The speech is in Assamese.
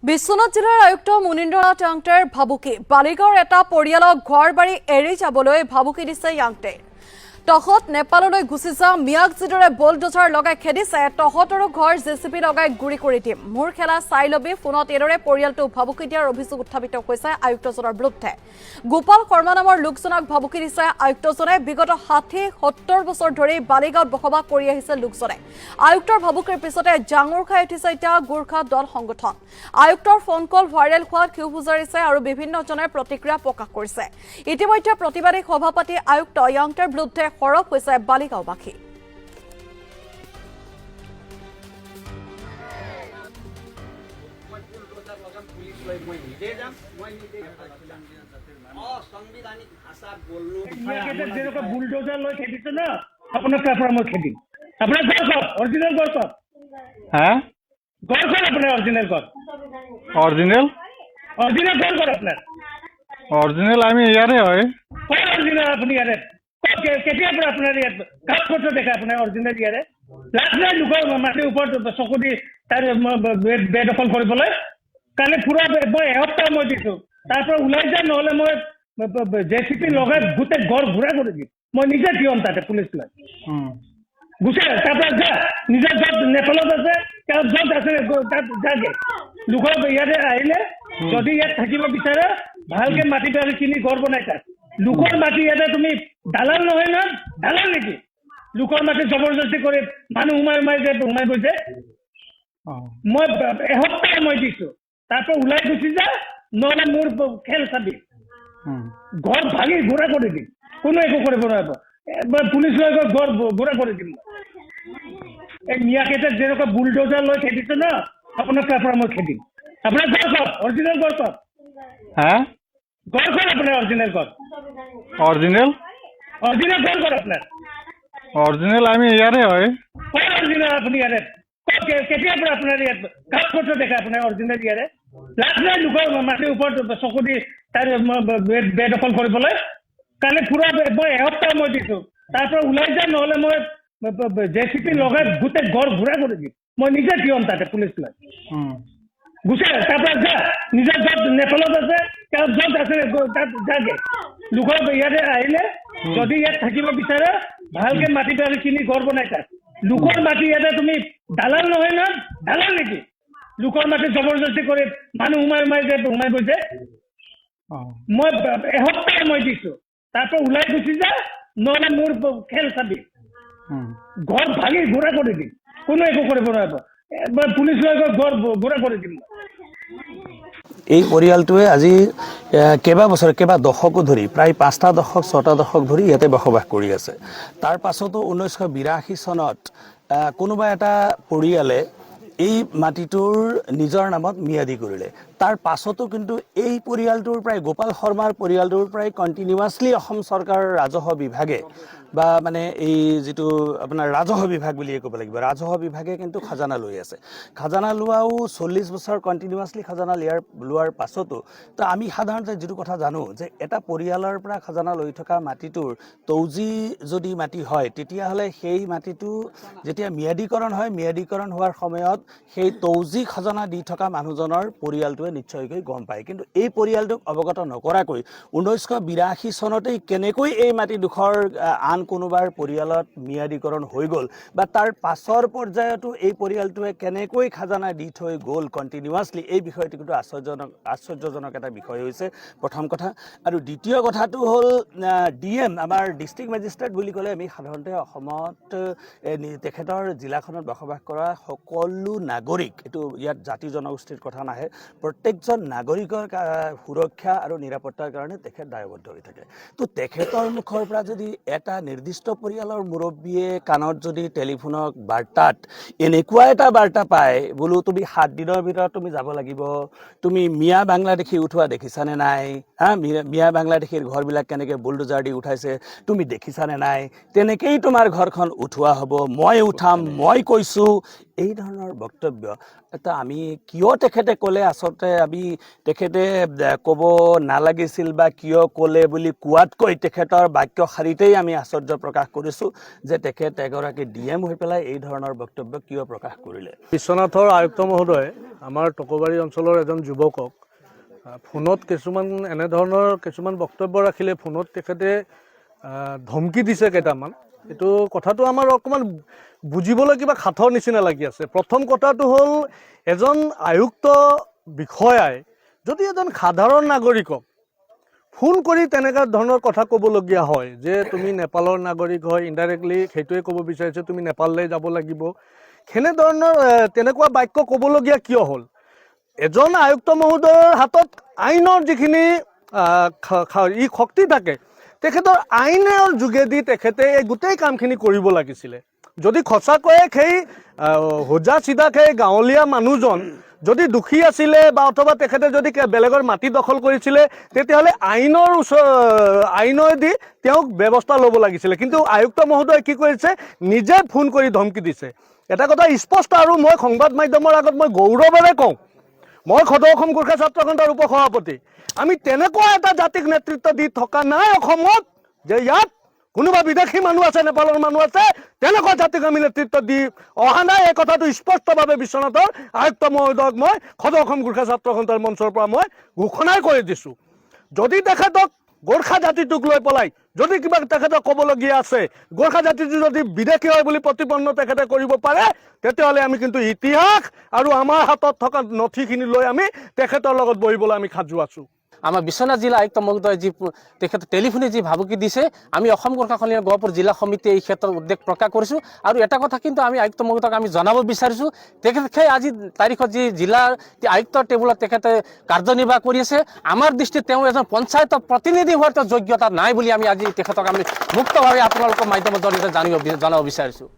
বিশ্বনাথ জিলাৰ আয়ুক্ত মুনীন্দ্ৰনাথ য়াংটেৰ ভাবুকি বালিগাঁৱৰ এটা পৰিয়ালক ঘৰ বাৰী এৰি যাবলৈ ভাবুকি দিছে য়াংটে তহত নেপাললৈ গুচি যা মিয়াক যিদৰে বলডোজাৰ লগাই খেদিছে তহতৰো ঘৰ জেচিপি লগাই গুৰি কৰি দিম মোৰ খেলা চাই লবি ফোনত এদৰে পৰিয়ালটো ভাবুকি দিয়াৰ অভিযোগ উত্থাপিত হৈছে আয়ুক্তজনৰ বিৰুদ্ধে গোপাল শৰ্মা নামৰ লোকজনক ভাবুকি দিছে আয়ুক্তজনে বিগত 60-70 বছৰ ধৰি বালিগাঁৱত বসবাস কৰি আহিছে লোকজনে আয়ুক্তৰ ভাবুকিৰ পিছতে জাঙুৰ খাই উঠিছে এতিয়া গোৰ্খা দল সংগঠন আয়ুক্তৰ ফোন কল ভাইৰেল হোৱাত ক্ষোভ উজাৰিছে আৰু বিভিন্নজনে প্ৰতিক্ৰিয়া প্ৰকাশ কৰিছে ইতিমধ্যে প্ৰতিবাদী সভাপতি আয়ুক্ত য়াংটেৰ বিৰুদ্ধে সৰব হৈছে বালিগাঁওবাসী বুলডোজাৰ লৈ খেদিছে ন আপোনাৰ তাৰ পৰা মই খেদিম আপোনাৰ ঘৰ ক'ত অৰিজিনেল ঘৰ ক'ত ঘৰ ক'ত আপোনাৰ অৰিজিনেল ঘৰ অৰিজিনাল অৰিজিনেল ঘৰ ক'ত আপোনাৰ অৰিজিনাল আমি ইয়াৰে হয় ক'ত অৰিজিনেল আপুনি ইয়াৰে কেতিয়াৰ পৰা আপোনাৰ ইয়াত কাগজ পত্ৰ দেখা আপোনাৰ অৰিজিনেল ইয়াৰে লাজ নাই লোকৰ মাটিৰ ওপৰত চকু দি তাৰ বেদখল কৰিবলৈ কালি পুৰা মই এসপ্তাহ মই দিছোঁ তাৰ পৰা ওলাই যায় নহ'লে মই জেচিপি লগাই গোটেই ঘৰ ঘূৰা কৰি দিম মই নিজে দিয়ম তাতে পুলিচ লৈ গুচে তাৰ পৰা যা নিজৰ য'ত নেপালত আছে তেওঁ য'ত আছে তাত যাগে লোকৰ ইয়াতে আহিলে যদি ইয়াত থাকিব বিচাৰে ভালকে মাটি বাৰী কিনি ঘৰ বনাই তাত লোকৰ মাটি ইয়াতে তুমি দালাল নহয় ন দালাল নেকি লোকৰ মাটি জবৰদস্তি কৰি মানুহ সোমাই গৈছে মই এসপ্তাহ মই দিছোঁ তাৰ পৰা ওলাই গুচি যা নহ'লে মোৰ খেল চাবি ঘৰ ভাঙি ঘূৰা কৰি দিম কোনো একো কৰিব নোৱাৰিব পুলিচ লৈ গৈ ঘৰ ঘূৰা কৰি দিম এই মিয়াকেইটাক যেনেকুৱা বুলডোজাৰ লৈ খেদিছে ন আপোনাৰ তাৰ পৰা মই খেদিম আপোনাৰ ঘৰ ক'ত অৰিজিনেল ঘৰ ক'ত ঘৰ ক'ত আপোনাৰ অৰিজিনেল ঘৰ অৰিজিনাল অৰিজিনেল ঘৰ ক'ত আপোনাৰ অৰিজিনাল আমি ইয়াৰে হয় ক'ত অৰিজিনেল আপুনি ইয়াৰে কেতিয়াৰ পৰা আপোনাৰ ইয়াত কাগজ পত্ৰ দেখা আপোনাৰ অৰিজিনেল ইয়াৰে লাজ নাই লোকৰ মাটিৰ ওপৰত চকু দি তাৰ বেদখল কৰিবলৈ কালি পুৰা মই এসপ্তাহ মই দিছোঁ তাৰ পৰা ওলাই যায় নহ'লে মই জেচিপি লগাই গোটেই ঘৰ ঘূৰা কৰি দিম মই নিজে দিয়ম তাতে পুলিচ লৈ গুচে তাৰ পৰা যা নিজৰ য'ত নেপালত আছে তেওঁ য'ত আছে তাত যাগে লোকৰ ইয়াতে আহিলে যদি ইয়াত থাকিব বিচাৰে ভালকে মাটি বাৰী কিনি ঘৰ বনাই তাত লোকৰ মাটি ইয়াতে তুমি দালাল নহয় ন দালাল নেকি লোকৰ মাটি জবৰদস্তি কৰি মানুহ সোমাই গৈছে মই এসপ্তাহ মই দিছোঁ তাৰ পৰা ওলাই গুচি যা নহ'লে মোৰ খেল চাবি ঘৰ ভাঙি ঘূৰা কৰি দিম কোনো একো কৰিব নোৱাৰিব পুলিচ লৈ গৈ ঘৰ ঘূৰা কৰি দিম এই পৰিয়ালটোৱে আজি কেইবা বছৰ কেইবা দশকো ধৰি প্ৰায় 5টা দশক 6টা দশক ধৰি ইয়াতে বসবাস কৰি আছে তাৰ পাছতো 1982 চনত কোনোবা এটা পৰিয়ালে এই মাটিটোৰ নিজৰ নামত ম্যাদি কৰিলে তাৰ পাছতো কিন্তু এই পৰিয়ালটোৰ প্ৰায় গোপাল শৰ্মাৰ পৰিয়ালটোৰ প্ৰায় কণ্টিনিউৱাছলি অসম চৰকাৰৰ ৰাজহ বিভাগে বা মানে এই যেটো আপোনাৰ ৰাজহ বিভাগ বুলিয়ে ক'ব লাগিব ৰাজহ বিভাগে কিন্তু খাজানা লৈ আছে খাজানা লোৱাও 40 বছৰ কণ্টিনিউৱাছলি খাজানা লোৱাৰ পাছতো তো আমি সাধাৰণতে যেটো কথা জানো যে এটা পৰিয়ালৰ পৰা খাজানা লৈ থকা মাটিটোৰ তৌজি যদি মাটি হয় তেতিয়া হলে সেই মাটিটো যেতিয়া ম্যাদীকৰণ হয় ম্যাদীকৰণ হোৱাৰ সময়ত সেই তৌজি খাজানা দি থকা মানুহজনৰ পৰিয়ালটোৱে নিশ্চয়কৈ গম পায় কিন্তু এই পৰিয়ালটোক অৱগত নকৰাকৈ 1982 চনতেই কেনেকৈ এই মাটি দুখৰ আন কোনোবাৰ পৰিয়ালত ম্যাদীকৰণ হৈ গ'ল বা তাৰ পাছৰ পৰ্যায়তো এই পৰিয়ালটোৱে কেনেকৈ খাজানা দি থৈ গ'ল কণ্টিনিউৱাছলি এই বিষয়টো কিন্তু আশ্চৰ্যজনক এটা বিষয় হৈছে প্ৰথম কথা আৰু দ্বিতীয় কথাটো হ'ল ডিএম আমাৰ ডিষ্ট্ৰিক্ট মেজিষ্ট্ৰেট বুলি ক'লে আমি সাধাৰণতে অসমত তেখেতৰ জিলাখনত বসবাস কৰা সকলো নাগৰিক এটো ইয়াত জাতি জনগোষ্ঠীৰ কথা নাহে প্ৰত্যেকজন নাগৰিকৰ সুৰক্ষা আৰু নিৰাপত্তাৰ কাৰণে তেখেত দায়বদ্ধ হৈ থাকে তো তেখেতৰ মুখৰ পৰা যদি এটা নিৰ্দিষ্ট পৰিয়ালৰ মুৰব্বীয়ে কাণত যদি টেলিফোনক বাৰ্তাত এনেকুৱা এটা বাৰ্তা পায় বোলো তুমি 7 দিনৰ ভিতৰত তুমি যাব লাগিব তুমি মিয়া বাংলাদেশী উঠোৱা দেখিছানে নাই মিয়া বাংলাদেশীৰ ঘৰবিলাক কেনেকৈ বুলডোজাৰ দি উঠাইছে তুমি দেখিছানে নাই তেনেকেই তোমাৰ ঘৰখন উঠোৱা হ'ব মই উঠাম মই কৈছোঁ এই ধৰণৰ বক্তব্য এটা আমি কিয় তেখেতে ক'লে আচলতে আমি তেখেতে ক'ব নালাগিছিল বা কিয় ক'লে বুলি কোৱাতকৈ তেখেতৰ বাক্য শাৰীতেই আমি আচলতে তাৎপৰ্য প্ৰকাশ কৰিছোঁ যে তেখেত এগৰাকী ডিএম হৈ পেলাই এই ধৰণৰ বক্তব্য কিয় প্ৰকাশ কৰিলে। বিশ্বনাথৰ আয়ুক্ত মহোদয়ে আমাৰ টকৌবাৰী অঞ্চলৰ এজন যুৱকক ফোনত কিছুমান বক্তব্য ৰাখিলে, ফোনত তেখেতে ধমকি দিছে কেইটামান। এইটো কথাটো আমাৰ অকণমান বুজিবলৈ কিবা খাথৰ নিচিনা লাগি আছে। প্ৰথম কথাটো হ'ল, এজন আয়ুক্ত বিষয়াই যদি এজন সাধাৰণ নাগৰিকক ফোন কৰি তেনেকুৱা ধৰণৰ কথা ক'বলগীয়া হয় যে তুমি নেপালৰ নাগৰিক হয়, ইনডাইৰেক্টলি সেইটোৱে ক'ব বিচাৰিছে তুমি নেপাললৈ যাব লাগিব, সেনেধৰণৰ তেনেকুৱা বাক্য ক'বলগীয়া কিয় হ'ল? এজন আয়ুক্ত মহোদয়ৰ হাতত আইনৰ যিখিনি শক্তি থাকে, তেখেতৰ আইনৰ যোগেদি তেখেতে এই গোটেই কামখিনি কৰিব লাগিছিলে। যদি সঁচাকৈয়ে সেই হোজা চিধা সেই গাঁৱলীয়া মানুহজন যদি দুখী আছিলে বা অথবা তেখেতে যদি বেলেগৰ মাটি দখল কৰিছিলে, তেতিয়াহ'লে আইনেদি তেওঁক ব্যৱস্থা ল'ব লাগিছিলে। কিন্তু আয়ুক্ত মহোদয়ে কি কৰিছে, নিজে ফোন কৰি ধমকি দিছে। এটা কথা স্পষ্ট, আৰু মই সংবাদ মাধ্যমৰ আগত মই গৌৰৱেৰে কওঁ, মই সদৌ অসম গোৰ্খা ছাত্ৰ সন্থাৰ উপ সভাপতি, আমি তেনেকুৱা এটা জাতিক নেতৃত্ব দি থকা নাই অসমত যে ইয়াত কোনোবা বিদেশী মানুহ আছে, নেপালৰ মানুহ আছে, তেনেকুৱা জাতিক আমি নেতৃত্ব দি অহা নাই। এই কথাটো স্পষ্টভাৱে বিশ্বনাথৰ আয়ুক্ত মহোদয়ক মই সদৌ অসম গোৰ্খা ছাত্ৰ সন্থাৰ মঞ্চৰ পৰা মই ঘোষণাই কৰি দিছোঁ। যদি তেখেতক গোৰ্খা জাতিটোক লৈ পেলাই যদি কিবা তেখেতক ক'বলগীয়া আছে, গোৰ্খা জাতিটো যদি বিদেশী হয় বুলি প্ৰতিপন্ন তেখেতে কৰিব পাৰে, তেতিয়াহ'লে আমি কিন্তু ইতিহাস আৰু আমাৰ হাতত থকা নথিখিনি লৈ আমি তেখেতৰ লগত বহিবলৈ আমি সাজু আছোঁ। আমাৰ বিশ্বনাথ জিলা আয়ুক্ত মহোদয়ে যি তেখেতে টেলিফোনে যি ভাবুকি দিছে, আমি অসম গোৰ্খা কল্যাণ গহপুৰ জিলা সমিতিয়ে এই ক্ষেত্ৰত উদ্বেগ প্ৰকাশ কৰিছোঁ। আৰু এটা কথা কিন্তু আমি আয়ুক্ত মহোদয়ক আমি জনাব বিচাৰিছোঁ, তেখেতে আজি তাৰিখত যি জিলাৰ আয়ুক্তৰ টেবুলত তেখেতে কাৰ্যনিৰ্বাহ কৰি আছে, আমাৰ দৃষ্টিত তেওঁ এজন পঞ্চায়তৰ প্ৰতিনিধি হোৱাৰ যোগ্যতা নাই বুলি আমি আজি তেখেতক আমি মুক্তভাৱে আপোনালোকৰ মাধ্যমৰ জৰিয়তে জনাব বিচাৰিছোঁ।